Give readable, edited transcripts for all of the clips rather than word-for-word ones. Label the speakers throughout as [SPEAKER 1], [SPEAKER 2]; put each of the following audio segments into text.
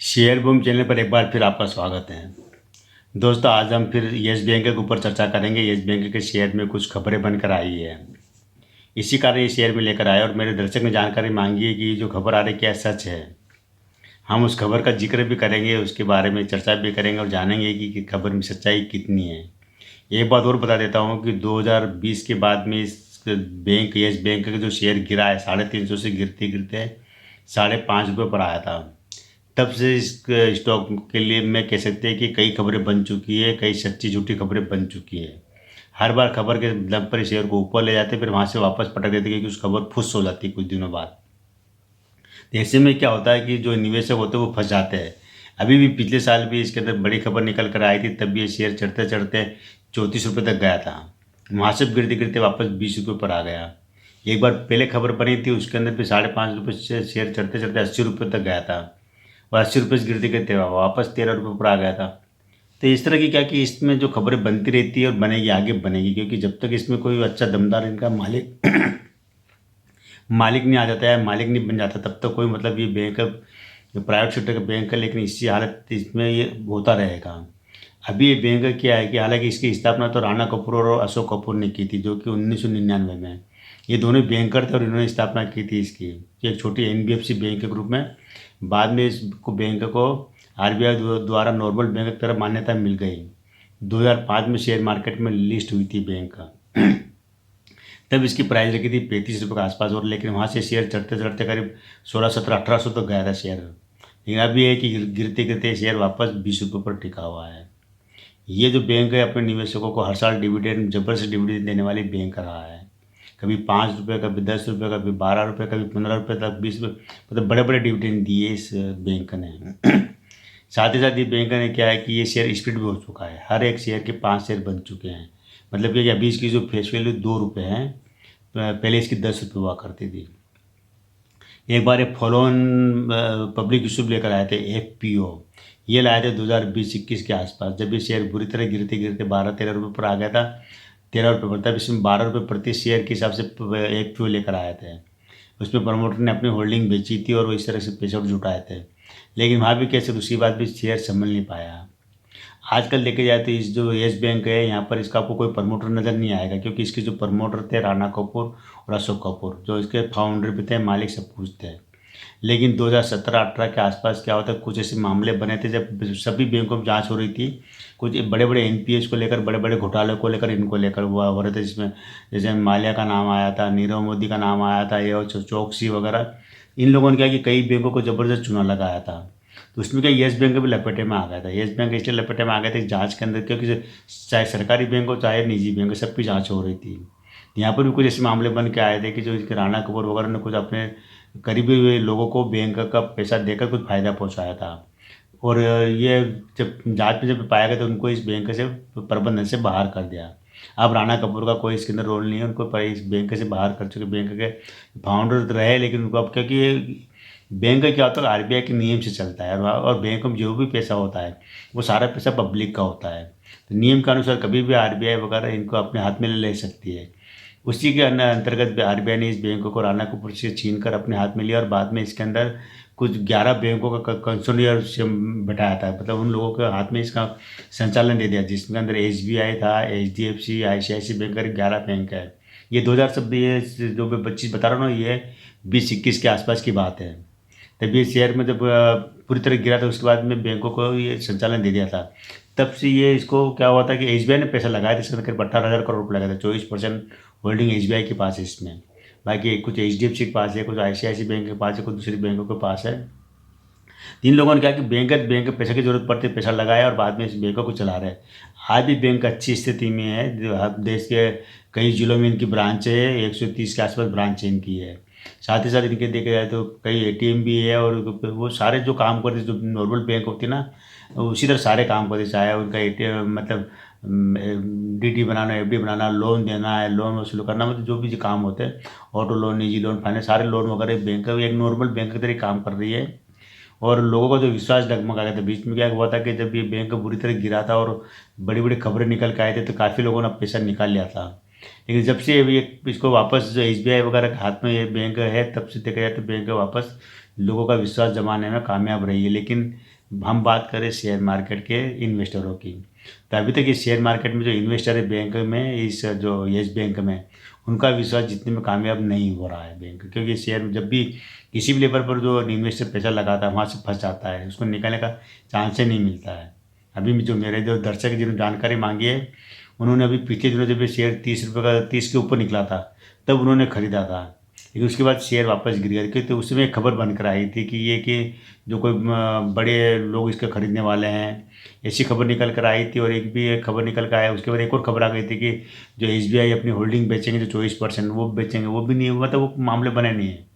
[SPEAKER 1] Share boom channel पर एक बार फिर आपका स्वागत है। दोस्तों, आज हम फिर येस बैंक के ऊपर चर्चा करेंगे। येस बैंक के शेयर में कुछ खबरें बनकर आई है, इसी कारण ये शेयर में लेकर आए और मेरे दर्शक ने जानकारी मांगी है कि जो खबर आ रही क्या सच है। हम उस खबर का जिक्र भी करेंगे, उसके बारे में चर्चा भी करेंगे और जानेंगे कि खबर में सच्चाई कितनी है। एक बात और बता देता हूँ कि 2020 के बाद में इस बैंक येस बैंक का जो शेयर गिरा है 350 से गिरते गिरते 5.5 रुपये पर आया था। तब से इस स्टॉक के लिए मैं कह सकते हैं कि कई खबरें बन चुकी है, कई सच्ची झूठी खबरें बन चुकी है। हर बार खबर के दम पर शेयर को ऊपर ले जाते फिर वहाँ से वापस पटक देते क्योंकि उस खबर फुस हो जाती है कुछ दिनों बाद। तो ऐसे में क्या होता है कि जो निवेशक होते हैं वो फंस जाते हैं। अभी भी पिछले साल भी इसके अंदर बड़ी खबर निकल कर आई थी, तब भी ये शेयर चढ़ते चढ़ते 34 रुपये तक गया था। वहाँ से गिरते गिरते वापस 20 रुपये पर आ गया। एक बार पहले खबर बनी थी, उसके अंदर भी 5.5 रुपये से शेयर चढ़ते चढ़ते 80 रुपये तक गया था और 80 रुपये से गिरते गिरते वापस 13 रुपये पर आ गया था। तो इस तरह की क्या कि इसमें जो खबरें बनती रहती है और बनेगी, आगे बनेगी, क्योंकि जब तक इसमें कोई अच्छा दमदार इनका मालिक मालिक नहीं आ जाता है, मालिक नहीं बन जाता, तब तक कोई मतलब ये बैंक जो प्राइवेट सेक्टर का बैंक है, लेकिन इसी हालत इसमें ये होता रहेगा। अभी ये बैंक क्या है कि हालांकि इसकी स्थापना तो राणा कपूर और अशोक कपूर ने की थी, जो कि 1999 में। ये दोनों बैंकर थे और इन्होंने स्थापना की थी इसकी। ये एक छोटी एनबीएफसी बैंक के ग्रुप में। बाद में इसको बैंक को आरबीआई द्वारा नॉर्मल बैंक की तरह मान्यता मिल गई। 2005 में शेयर मार्केट में लिस्ट हुई थी बैंक का। तब इसकी प्राइस रखी थी 35 रुपये के आसपास, और लेकिन वहाँ से शेयर चढ़ते चढ़ते करीब 16, 17, 1800 तक गया था शेयर। लेकिन अभी है कि गिरते गिरते शेयर वापस 20 रुपये पर टिका हुआ है। ये जो बैंक है अपने निवेशकों को हर साल डिविडेंड, जबरदस्त डिविडेंड देने वाली बैंक रहा है। कभी 5 रुपये, कभी 10 रुपये, कभी 12 रुपये, कभी 15 रुपये तक, 20 रुपये, मतलब बड़े बड़े डिविडेंड दिए इस बैंक ने। साथ ही साथ ये बैंक ने क्या है कि ये शेयर स्प्लिट भी हो चुका है। हर एक शेयर के 5 शेयर बन चुके हैं। मतलब कि अभी इसकी जो फेस वैल्यू 2 रुपये है, पहले इसकी 10 रुपये हुआ करती थी। एक बार एक फॉलोन पब्लिक इशू लेकर आए थे, एफपीओ। ये लाए थे 2020-21 के आसपास, जब ये शेयर बुरी तरह गिरते गिरते 12-13 रुपये पर आ गया था। 13 रुपये पर, तब इसमें 12 रुपये प्रति शेयर के हिसाब से एफपीओ लेकर आए थे। उसमें प्रमोटर ने अपनी होल्डिंग बेची थी और वो इस तरह से पैसे जुटाए थे। लेकिन वहाँ भी कैसे दूसरी बात भी शेयर संभल नहीं पाया। आजकल देखे जाए तो इस जो येस बैंक है यहाँ पर इसका आपको कोई प्रमोटर नज़र नहीं आएगा, क्योंकि इसके जो प्रमोटर थे राणा कपूर और अशोक कपूर, जो इसके फाउंडर भी थे, मालिक सब कुछ थे। लेकिन 2017-18 के आसपास क्या होता है, कुछ ऐसे मामले बने थे जब सभी बैंकों में जांच हो रही थी। कुछ बड़े बड़े एनपीएस को लेकर, बड़े बड़े घोटाले को लेकर, इनको लेकर हुआ हो रहे थे, जिसमें जैसे माल्या का नाम आया था, नीरव मोदी का नाम आया था, ये चौकसी वगैरह। इन लोगों ने क्या कि कई बैंकों को ज़बरदस्त चुना लगाया था। तो उसमें क्या येस बैंक भी लपेटे में आ गया था। येस बैंक इसलिए लपेटे में आ गया था जांच के अंदर, क्योंकि चाहे सरकारी बैंक हो चाहे निजी बैंक हो, सबकी जांच हो रही थी। यहाँ पर भी कुछ ऐसे मामले बन के आए थे कि जो इसके राणा कपूर वगैरह ने कुछ अपने करीबी हुए लोगों को बैंक का पैसा देकर कुछ फ़ायदा पहुँचाया था। और ये जब जांच में जब पाया गया तो उनको इस बैंक से प्रबंधन से बाहर कर दिया। अब राणा कपूर का कोई इसके अंदर रोल नहीं है, उनको पर इस बैंक से बाहर कर चुके। बैंक के फाउंडर रहे, लेकिन उनको अब, क्योंकि ये बैंक का क्या होता है आरबीआई के नियम से चलता है, और बैंक में जो भी पैसा होता है वो सारा पैसा पब्लिक का होता है। तो नियम के अनुसार कभी भी आरबीआई वगैरह इनको अपने हाथ में ले सकती है। उसी के अंतर्गत आरबीआई ने इस बैंक को राणा कपूर से छीन कर अपने हाथ में लिया और बाद में इसके अंदर कुछ 11 बैंकों का कंसोर्टियम बैठाया था। मतलब उन लोगों के हाथ में इसका संचालन दे दिया, जिसके अंदर एसबीआई था, एचडीएफसी, आईसीआईसी बैंक, करीब 11 बैंक है। ये 2000 ये जो मैं 25 बता रहा हूँ ये 20-21 के आसपास की बात है। तब ये शेयर में जब पूरी तरह गिरा था, उसके बाद में बैंकों को ये संचालन दे दिया था। तब से ये इसको क्या हुआ था कि एसबीआई ने पैसा लगाया था, इसके अंदर करीब 18,000 करोड़ रुपये लगाया था। 24% होल्डिंग एसबीआई के पास है इसमें। बाकी कुछ एचडीएफसी के पास है, कुछ आईसीआईसी बैंक के पास है, कुछ दूसरी बैंकों के पास है। तीन लोगों ने क्या कि बैंक पैसे की जरूरत पड़ती है, पैसा लगाया और बाद में इस बैंकों को चला रहे हैं। आज भी बैंक अच्छी स्थिति में है। जो देश के कई जिलों में इनकी ब्रांच है, 130 के आसपास ब्रांच इनकी है। साथ ही साथ इनके देखे जाए तो कई एटीएम भी है, और वो सारे जो काम करते जो नॉर्मल बैंक होती है ना, उसी तरह सारे काम करते। चाहे उनका एटीएम मतलब डीडी बनाना, एफडी बनाना, लोन देना है, लोन वसूल करना, मतलब जो भी जो काम होते हैं, ऑटो लोन, निजी लोन, फाइनेंस, सारे लोन वगैरह बैंक एक नॉर्मल बैंक की तरह काम कर रही है। और लोगों का जो विश्वास डगमगा गया था। बीच में क्या हुआ था कि जब ये बैंक बुरी तरह गिरा था और बड़ी बड़ी खबरें निकल के आए थे, तो काफ़ी लोगों ने पैसा निकाल लिया था। लेकिन जब से ये इसको वापस जो एसबीआई वगैरह के हाथ में ये बैंक है, तब से देखा जाए तो बैंक वापस लोगों का विश्वास जमाने में कामयाब रही है। लेकिन हम बात करें शेयर मार्केट के इन्वेस्टरों की, तो अभी तक इस शेयर मार्केट में जो इन्वेस्टर है बैंक में, इस जो येस बैंक में, उनका विश्वास जीतने में कामयाब नहीं हो रहा है बैंक। क्योंकि शेयर जब भी किसी भी लेवल पर जो इन्वेस्टर पैसा लगाता है वहाँ से फंस जाता है, उसको निकलने का चांस ही नहीं मिलता है। अभी जो मेरे जो दर्शक जिन्होंने जानकारी मांगी है, उन्होंने अभी पिछले दिनों जब ये शेयर 30 रुपये का 30 के ऊपर निकला था तब उन्होंने ख़रीदा था, लेकिन उसके बाद शेयर वापस गिर गया। क्योंकि तो उसमें एक खबर बनकर आई थी कि जो कोई बड़े लोग इसके खरीदने वाले हैं, ऐसी खबर निकल कर आई थी। और एक खबर निकल कर आया, उसके बाद एक और खबर आ गई थी कि जो SBI अपनी होल्डिंग बेचेंगे, जो 24% वो बेचेंगे, वो भी नहीं हुआ। तो वो मामले बने नहीं है।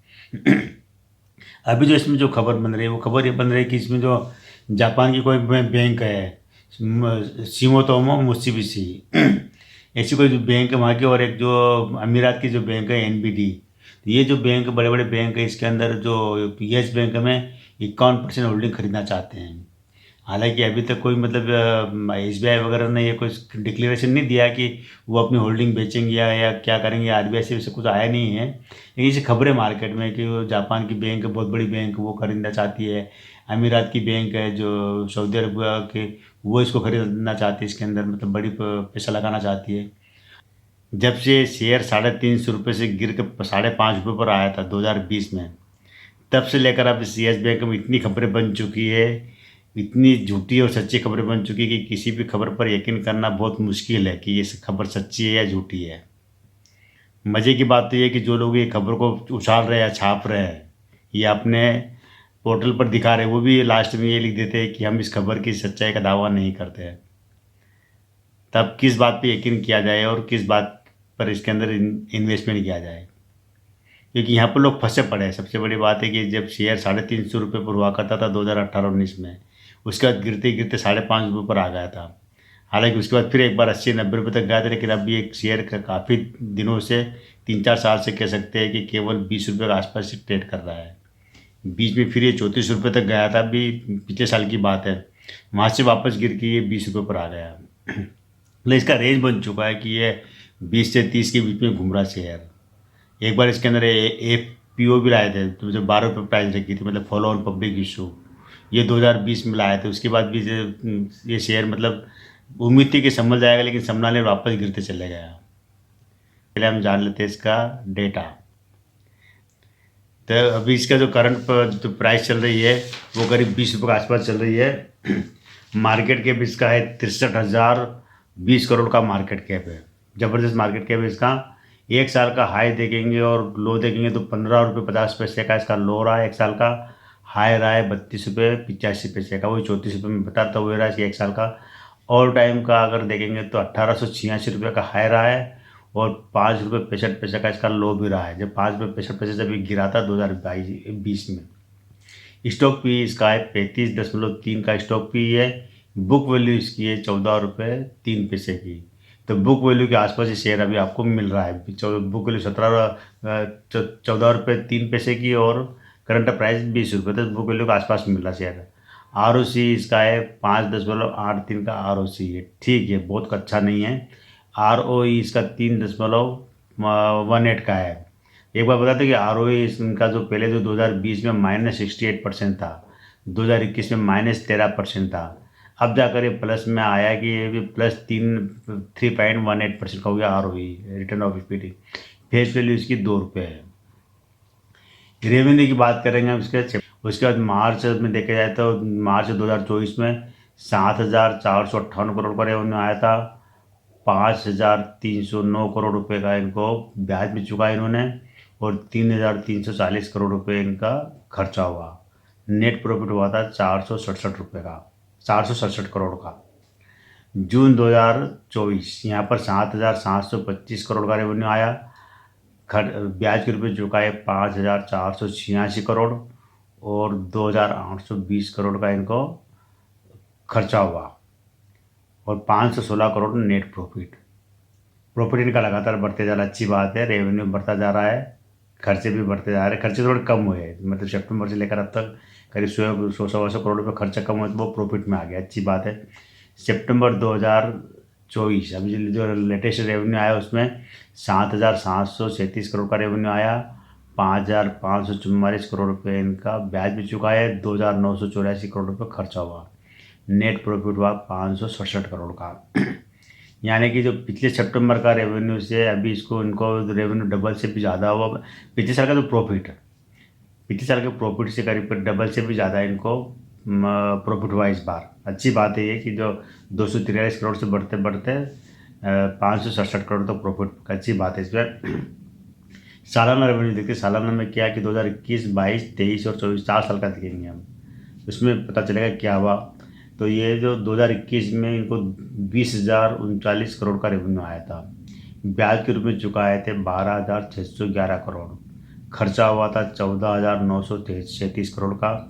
[SPEAKER 1] अभी जो इसमें जो खबर बन रही है, वो खबर ये बन रही है कि इसमें जो जापान की कोई बैंक है, सिमोतोमो मुत्सुबिशी, ऐसी कोई जो बैंक है वहाँ की, और एक जो अमीरात की जो बैंक है NBD। ये जो बैंक, बड़े बड़े बैंक है, इसके अंदर जो येस बैंक में 51% होल्डिंग खरीदना चाहते हैं। हालांकि अभी तक कोई मतलब SBI वगैरह ने ये कोई डिक्लेरेशन नहीं दिया कि वो अपनी होल्डिंग बेचेंगे या क्या करेंगे। RBI से वैसे कुछ आया नहीं है, लेकिन इसे खबरें मार्केट में कि वो जापान की बैंक, बहुत बड़ी बैंक, वो खरीदना चाहती है। अमीरात की बैंक है जो सऊदी अरब के, वो इसको खरीदना चाहती है, इसके अंदर मतलब बड़ी पैसा लगाना चाहती है। जब से शेयर 350 रुपये से गिर के 5.5 रुपये पर आया था 2020 में, तब से लेकर अब इस येस बैंक में इतनी खबरें बन चुकी है, इतनी झूठी और सच्ची खबरें बन चुकी है कि किसी भी खबर पर यकीन करना बहुत मुश्किल है कि ये खबर सच्ची है या झूठी है। मज़े की बात तो ये है कि जो लोग ये खबर को उछाल रहे हैं या छाप रहे हैं या अपने पोर्टल पर दिखा रहे हैं, वो भी लास्ट में ये लिख देते हैं कि हम इस खबर की सच्चाई का दावा नहीं करते हैं। तब किस बात पे यकीन किया जाए और किस बात पर इसके अंदर इन्वेस्टमेंट किया जाए? क्योंकि यहाँ पर लोग फंसे पड़े हैं। सबसे बड़ी बात है कि जब शेयर 350 रुपये पर हुआ करता था 2018-19 में, उसके बाद गिरते गिरते 5.5 रुपये पर आ गया था। हालांकि उसके बाद फिर एक बार 80-90 रुपये तक गया था, लेकिन अभी एक शेयर का काफ़ी दिनों से 3-4 साल से कह सकते हैं कि केवल 20 रुपये के आसपास से ट्रेड कर रहा है। बीच में फिर ये 34 रुपये तक गया था, अभी पिछले साल की बात है। वहाँ से वापस गिर के ये 20 रुपये पर आ गया। मतलब इसका रेंज बन चुका है कि ये 20 से 30 के बीच में घूम रहा शेयर। एक बार इसके अंदर FPO भी लाए थे, तो जो 12 रुपये प्राइस रखी थी, मतलब फॉलो ऑन पब्लिक इशू, ये 2020 में लाए थे। उसके बाद भी ये शेयर मतलब उम्मीद थी कि संभल जाएगा, लेकिन संभलाने वापस गिरते चले गया। पहले हम जान लेते हैं इसका डेटा। तो अभी इसका जो करंट जो प्राइस चल रही है वो करीब 20 रुपये के आसपास चल रही है। मार्केट कैप इसका है 63,020 करोड़ का मार्केट कैप है। ज़बरदस्त मार्केट कैप है इसका। एक साल का हाई देखेंगे और लो देखेंगे तो 15.50 रुपये का इसका लो रहा है। एक साल का हाई रहा है 32.85 रुपये का, वही 34 रुपये में बताता हुआ रहा है। एक साल का ऑल टाइम का अगर देखेंगे तो 1886 रुपये का हाई रहा है और 5.65 रुपये का इसका लो भी रहा है। जब 5.65 जब ये गिरा था 2020 में। स्टॉक पी इसका है 35.3 का स्टॉक पी है। बुक वैल्यू इसकी है 14.03 रुपये की। तो बुक वैल्यू के आसपास ये शेयर अभी आपको मिल रहा है। बुक वैल्यू 14.03 रुपये की और करंट प्राइस 20 रुपये, तो बुक वैल्यू के आसपास मिल रहा है शेयर। ROC इसका है 5.83 का ROC है, ठीक है, बहुत अच्छा नहीं है। ROE इसका 3.18 का है। एक बार बता दें कि ROE इनका जो पहले जो 2020 में -68% था, 2021 में -13% था, अब जाकर ये प्लस में आया कि ये भी प्लस 3.18% का हो गया ROE, return of equity. Face value इसकी 2 रुपये है। रेवेन्यू की बात करेंगे हम उसके बाद मार्च में देखा जाए तो मार्च 2024 में 7,458 करोड़ का रेवेन्यू आया था। 5,309 करोड़ रुपए का इनको ब्याज मिल चुका है इन्होंने, और 3,340 करोड़ रुपए इनका खर्चा हुआ। नेट प्रॉफिट हुआ था 467 करोड़ का। जून 2024 यहाँ पर 7,725 करोड़ का रेवेन्यू आया। ब्याज के रूप में चुका है 5,486 करोड़ और 2,820 करोड़ का इनको खर्चा हुआ और 516 करोड़ नेट प्रॉफिट इनका लगातार बढ़ते जा रहा है। अच्छी बात है, रेवेन्यू बढ़ता जा रहा है, खर्चे भी बढ़ते जा रहे हैं। खर्चे थोड़े कम हुए हैं, मतलब सितंबर से लेकर अब तक करीब 100 करोड़ रुपये खर्चा कम हुआ, तो वो प्रॉफिट में आ गया, अच्छी बात है। सितंबर 2024 अभी जो लेटेस्ट रेवेन्यू आया उसमें 7,737 करोड़ का रेवेन्यू आया। 5,544 करोड़ रुपये इनका ब्याज भी चुका है, 2,984 करोड़ रुपये खर्चा हुआ। नेट प्रॉफिट हुआ 567 करोड़ का। यानी कि जो पिछले सितंबर का रेवेन्यू से अभी इनको रेवेन्यू डबल से भी ज़्यादा हुआ। पिछले साल का जो प्रॉफिट, पिछले साल के प्रॉफिट से करीब डबल से भी ज़्यादा इनको प्रॉफिट हुआ इस बार। अच्छी बात है ये कि जो 243 करोड़ से बढ़ते बढ़ते 567 करोड़ तक प्रॉफिट, अच्छी बात है इस बार। सालाना रेवेन्यू देखते, सालाना में क्या है कि 2021, 22, 23 और 24 4 साल का देखेंगे हम, उसमें पता चलेगा क्या हुआ। तो ये जो 2021 में इनको 20,039 करोड़ का रेवेन्यू आया था, ब्याज के रूप में चुकाए थे 12,611 करोड़, खर्चा हुआ था 14,937 करोड़ का,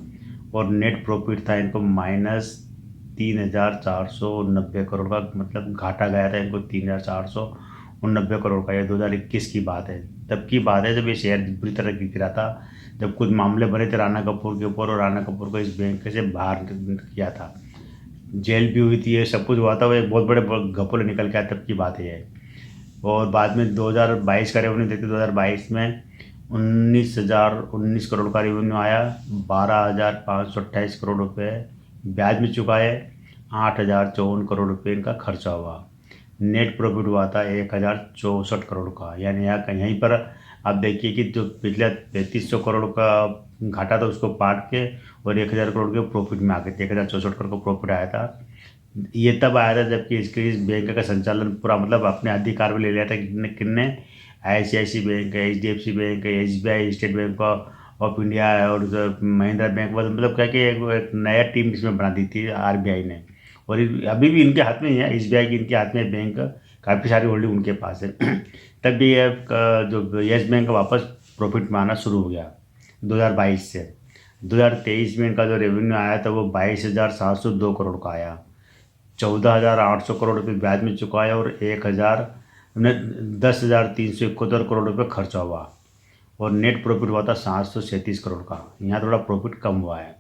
[SPEAKER 1] और नेट प्रॉफिट था इनको -3,490 करोड़ का, मतलब घाटा गया था इनको 3,490 करोड़ का। ये 2021 की बात है, तब की बात है जब ये शेयर बुरी तरह गिरा था, जब कुछ मामले बने थे राणा कपूर के ऊपर, और राणा कपूर को इस बैंक से बाहर किया था, जेल भी हुई थी, ये सब कुछ हुआ था, वो एक बहुत बड़े घपले निकल के आया, तब की बात है ये। और बाद में 2022 का रेवेन्यू देखते, 2022 में 19,019 करोड़ का रेवेन्यू आया, 12,528 करोड़ रुपये ब्याज में चुका है, 8,054 करोड़ रुपये इनका खर्चा हुआ। नेट प्रॉफिट हुआ था 1,064 करोड़ का। यानी यहीं पर आप देखिए कि जो पिछले 3,300 करोड़ का घाटा था उसको पाट के और 1,000 करोड़ के प्रॉफिट में आ गए थे, 1,064 करोड़ का प्रॉफिट आया था। ये तब आया था जबकि इस बैंक का संचालन पूरा मतलब अपने अधिकार में ले लिया था किन्ने, ICICI बैंक है, HDFC बैंक है, SBI, state bank of India है, और महिंद्रा बैंक, मतलब क्या कि एक नया टीम इसमें बना दी थी RBI ने। और अभी भी इनके हाथ में ही है, SBI की इनके हाथ में बैंक, काफ़ी सारी होल्डिंग उनके पास है। तब भी ये जो येस बैंक का वापस प्रॉफिट में आना शुरू हो गया 2022 से। 2023 में इनका जो रेवेन्यू आया था वो 22,702 करोड़ का आया, 14,800 करोड़ रुपये ब्याज में चुका है, और 10,371 करोड़ रुपये खर्चा हुआ, और नेट प्रॉफिट हुआ था 737 करोड़ का। यहाँ थोड़ा प्रॉफिट कम हुआ है।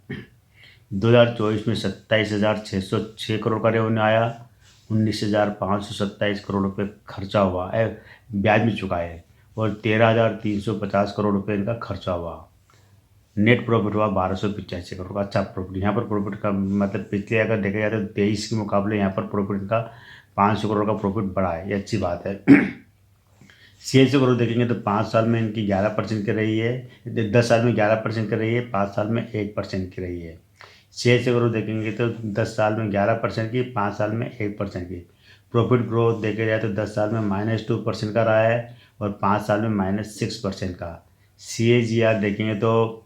[SPEAKER 1] 2024 में 27,606 करोड़ का रेवेन्यू आया, 19,527 करोड़ रुपये खर्चा हुआ है, ब्याज में चुका है, और 13,350 करोड़ रुपये इनका खर्चा हुआ। नेट प्रॉफिट हुआ 1,285 करोड़ का। अच्छा प्रॉफिट, यहाँ पर प्रॉफिट का मतलब पिछले अगर देखा जाए तो 23 के मुकाबले यहाँ पर प्रॉफिट का 500 करोड़ का प्रॉफिट बढ़ा है, ये अच्छी बात है। सेल्स ग्रोथ देखेंगे तो 5 साल में इनकी 11% की रही है, 10 साल में 11% की रही है, 5 साल में 1% की रही है। सेल्स ग्रोथ देखेंगे तो 10 साल में 11% की, 5 साल में 1% की। प्रॉफिट ग्रोथ देखा जाए तो 10 साल में -2% का रहा है, और 5 साल में -6% का। CAGR देखेंगे तो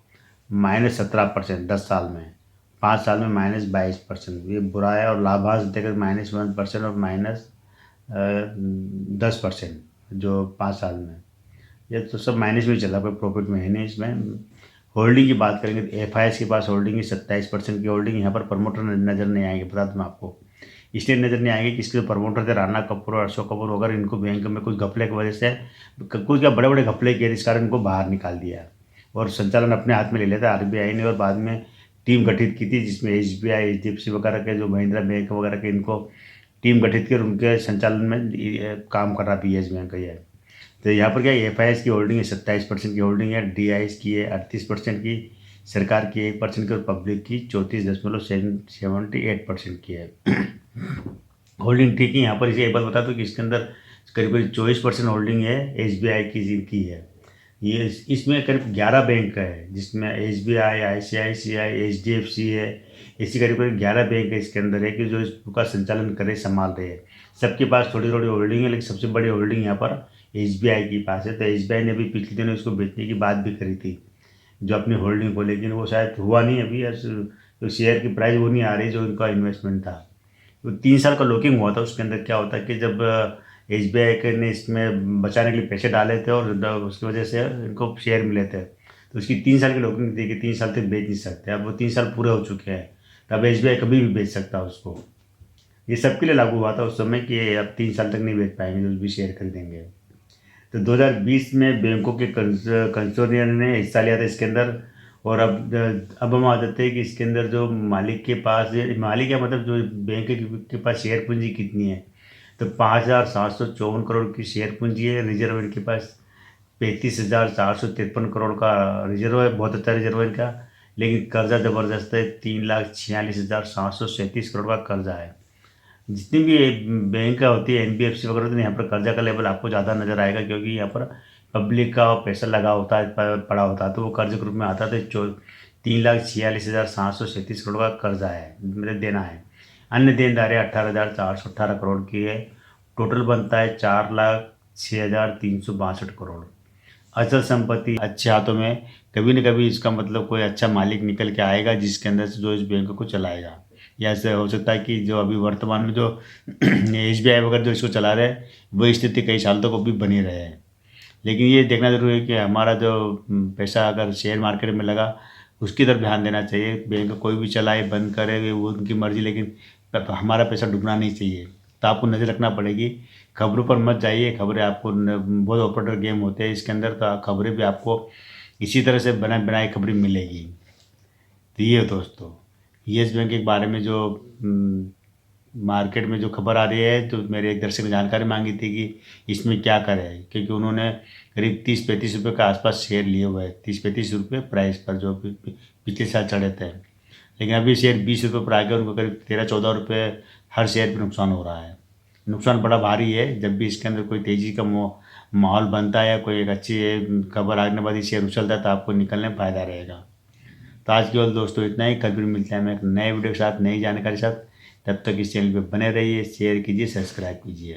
[SPEAKER 1] -17% 10 साल में, 5 साल में -22%, ये बुरा है। और लाभांश देखें -1% और -10% जो 5 साल में, ये तो सब माइनस में चला, कोई प्रॉफिट में है नहीं। इसमें होल्डिंग की बात करेंगे तो FIS के पास होल्डिंग है 27% की होल्डिंग। यहाँ पर प्रमोटर नज़र नहीं आएंगे, बता दूँ आपको, इसलिए नज़र नहीं आएंगे कि इसके प्रमोटर थे राणा कपूर और अशोक कपूर, अगर इनको बैंक में कुछ घपले की वजह से कुछ क्या बड़े बड़े घपले किए, इस कारण इनको बाहर निकाल दिया और संचालन अपने हाथ में ले लिया था RBI ने, और बाद में टीम गठित की थी जिसमें SBI, HDFC वगैरह के, जो महिंद्रा बैंक वगैरह के, इनको टीम गठित कर उनके संचालन में काम कर रहा PH बैंक का है। तो यहाँ पर क्या FIS की होल्डिंग है 27% की होल्डिंग है, DIS की है 38% की, सरकार की 1% की, और पब्लिक की 34.78% की है। होल्डिंग ठीक है। यहाँ पर इसे एक बात बता दूँ कि इसके अंदर करीब करीब 24% होल्डिंग है SBI की है। ये इसमें करीब 11 बैंक है, जिसमें SBI, ICICI, HDFC है, ऐसी करीब करीब 11 बैंक है इसके अंदर है कि जो इसका संचालन करे, संभाल रहे हैं। सबके पास थोड़ी थोड़ी होल्डिंग है, लेकिन सबसे बड़ी होल्डिंग यहाँ पर SBI के पास है। तो SBI ने भी पिछले दिनों इसको बेचने की बात भी करी थी, जो अपनी होल्डिंग को, लेकिन वो शायद हुआ नहीं अभी, तो शेयर की प्राइस वो नहीं आ रही जो इनका इन्वेस्टमेंट था। तो 3 साल का लॉकिंग हुआ था, उसके अंदर क्या होता है कि जब SBI ने इसमें बचाने के लिए पैसे डाले थे और उसकी वजह से इनको शेयर मिले थे, तो उसकी 3 साल की लॉकिंग थी कि 3 साल तक बेच नहीं सकते। अब वो 3 साल पूरे हो चुके हैं, तब SBI कभी भी बेच सकता है उसको। ये सबके लिए लागू हुआ था उस समय कि अब 3 साल तक नहीं बेच पाएंगे जो भी शेयर खरीदेंगे। तो 2020 में बैंकों के कंसोर्टियम ने हिस्सा लिया था इसके अंदर, और अब हम आ जाते हैं कि इसके अंदर जो मालिक के पास, मालिक या मतलब जो बैंक के पास शेयर पूंजी कितनी है, तो 5,754 करोड़ की शेयर पूंजी है। रिजर्व इनके पास 35,453 करोड़ का रिजर्व है, बहुत अच्छा रिजर्व है इनका। लेकिन कर्जा ज़बरदस्त है, 3,46,737 करोड़ का कर्जा है। जितनी भी बैंक होती है, एनबीएफसी वगैरह, तो यहाँ पर कर्जा का लेवल आपको ज़्यादा नज़र आएगा, क्योंकि यहाँ पर पब्लिक का पैसा लगा होता है, पड़ा होता है, तो वो कर्ज ग्रुप में आता है। तो 3,46,737 करोड़ का कर्जा है, मतलब देना है। अन्य देनदारी 18,418 करोड़ की है। टोटल बनता है 4,06,362 करोड़। अचल संपत्ति अच्छे हाथों में, कभी न कभी इसका मतलब कोई अच्छा मालिक निकल के आएगा, जिसके अंदर से जो इस बैंक को चलाएगा। या ऐसा हो सकता है कि जो अभी वर्तमान में जो एसबीआई वगैरह जो इसको चला रहे हैं, वही स्थिति कई साल तक भी बनी रहे। लेकिन ये देखना जरूरी है कि हमारा जो पैसा अगर शेयर मार्केट में लगा, उसकी तरफ ध्यान देना चाहिए। बैंक कोई भी चलाए बंद करे, वो उनकी मर्जी, लेकिन हमारा पैसा डूबना नहीं चाहिए। तो आपको नज़र रखना पड़ेगी, खबरों पर मत जाइए। खबरें आपको बहुत ऑपरेटर गेम होते हैं इसके अंदर, तो खबरें भी आपको इसी तरह से बनाई खबरें मिलेगी। तो ये दोस्तों, येस बैंक के बारे में जो मार्केट में जो खबर आ रही है, तो मेरे एक दर्शक ने जानकारी मांगी थी कि इसमें क्या करें, क्योंकि उन्होंने करीब 30-35 रुपये के आसपास शेयर लिए हुए हैं। 30-35 रुपये प्राइस पर, जो पिछले साल चढ़े थे। लेकिन अभी शेयर 20 रुपये पर आ गया, उनको करीब 13-14 रुपये हर शेयर पर नुकसान हो रहा है। नुकसान बड़ा भारी है। जब भी इसके अंदर कोई तेज़ी का माहौल बनता है, या कोई एक अच्छी खबर आने के बाद ये शेयर उछलता है, तो आपको निकलने में फ़ायदा रहेगा। तो आज केवल दोस्तों इतना ही। कल फिर मिलते हैं हम एक नए वीडियो के साथ, नई जानकारी के साथ। तब तक इस चैनल पे बने रहिए, शेयर कीजिए, सब्सक्राइब कीजिए।